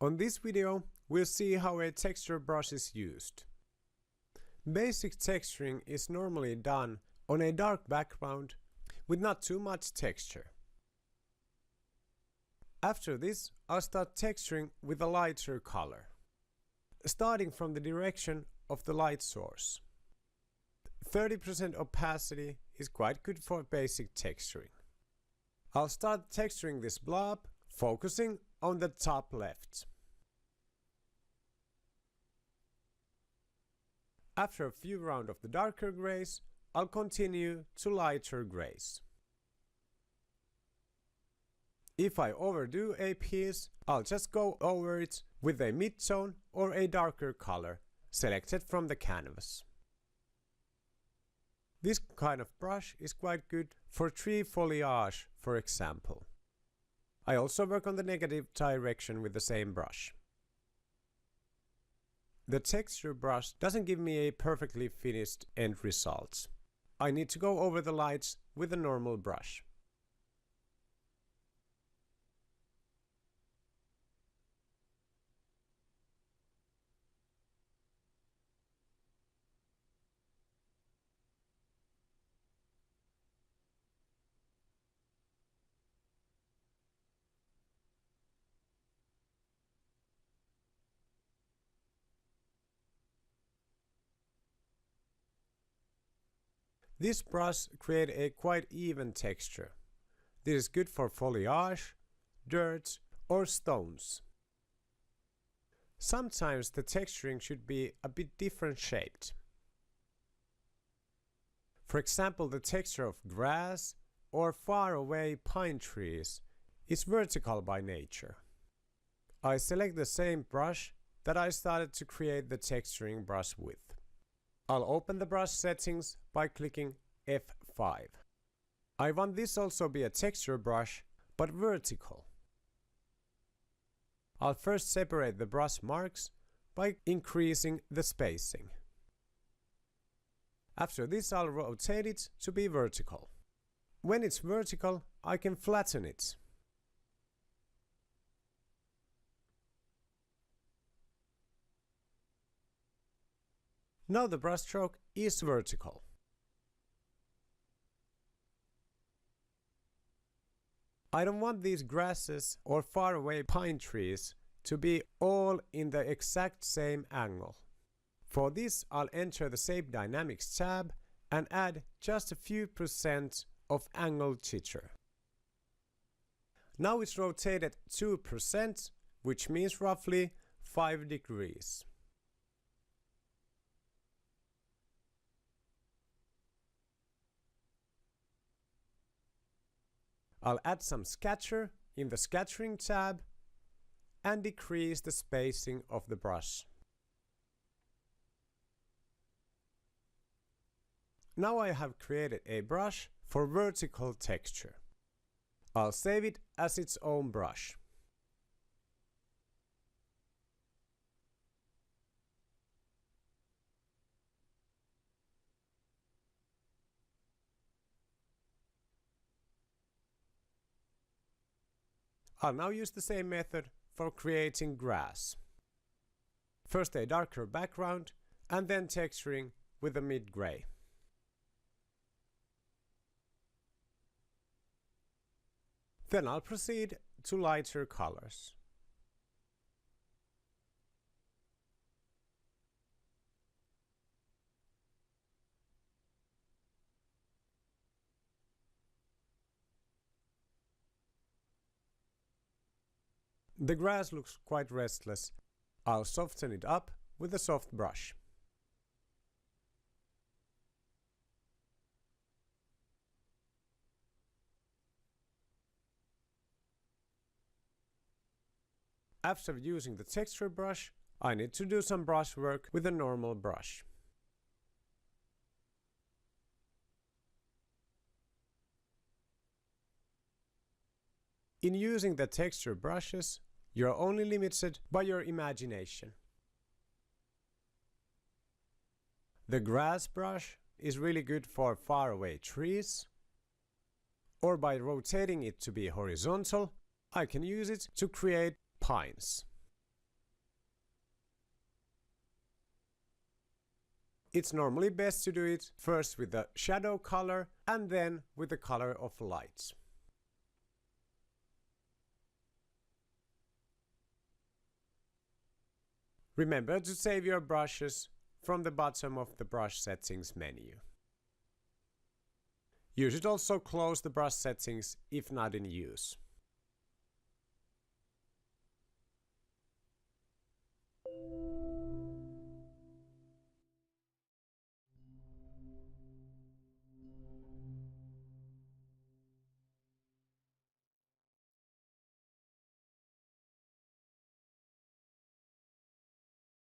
On this video, we'll see how a texture brush is used. Basic texturing is normally done on a dark background with not too much texture. After this, I'll start texturing with a lighter color, starting from the direction of the light source. 30% opacity is quite good for basic texturing. I'll start texturing this blob, focusing on the top left. After a few rounds of the darker grays, I'll continue to lighter grays. If I overdo a piece, I'll just go over it with a mid-tone or a darker color selected from the canvas. This kind of brush is quite good for tree foliage, for example. I also work on the negative direction with the same brush. The texture brush doesn't give me a perfectly finished end result. I need to go over the lights with a normal brush. This brush creates a quite even texture. This is good for foliage, dirt or stones. Sometimes the texturing should be a bit different shaped. For example, the texture of grass or far away pine trees is vertical by nature. I select the same brush that I started to create the texturing brush with. I'll open the brush settings by clicking F5. I want this also be a texture brush, but vertical. I'll first separate the brush marks by increasing the spacing. After this, I'll rotate it to be vertical. When it's vertical, I can flatten it. Now the brushstroke is vertical. I don't want these grasses or faraway pine trees to be all in the exact same angle. For this, I'll enter the Shape Dynamics tab and add just a few % of angle jitter. Now it's rotated 2%, which means roughly 5 degrees. I'll add some scatter in the Scattering tab and decrease the spacing of the brush. Now I have created a brush for vertical texture. I'll save it as its own brush. I'll now use the same method for creating grass. First a darker background and then texturing with a mid-gray. Then I'll proceed to lighter colors. The grass looks quite restless. I'll soften it up with a soft brush. After using the texture brush, I need to do some brush work with a normal brush. In using the texture brushes, you're only limited by your imagination. The grass brush is really good for faraway trees, or by rotating it to be horizontal, I can use it to create pines. It's normally best to do it first with the shadow color and then with the color of lights. Remember to save your brushes from the bottom of the brush settings menu. You should also close the brush settings if not in use.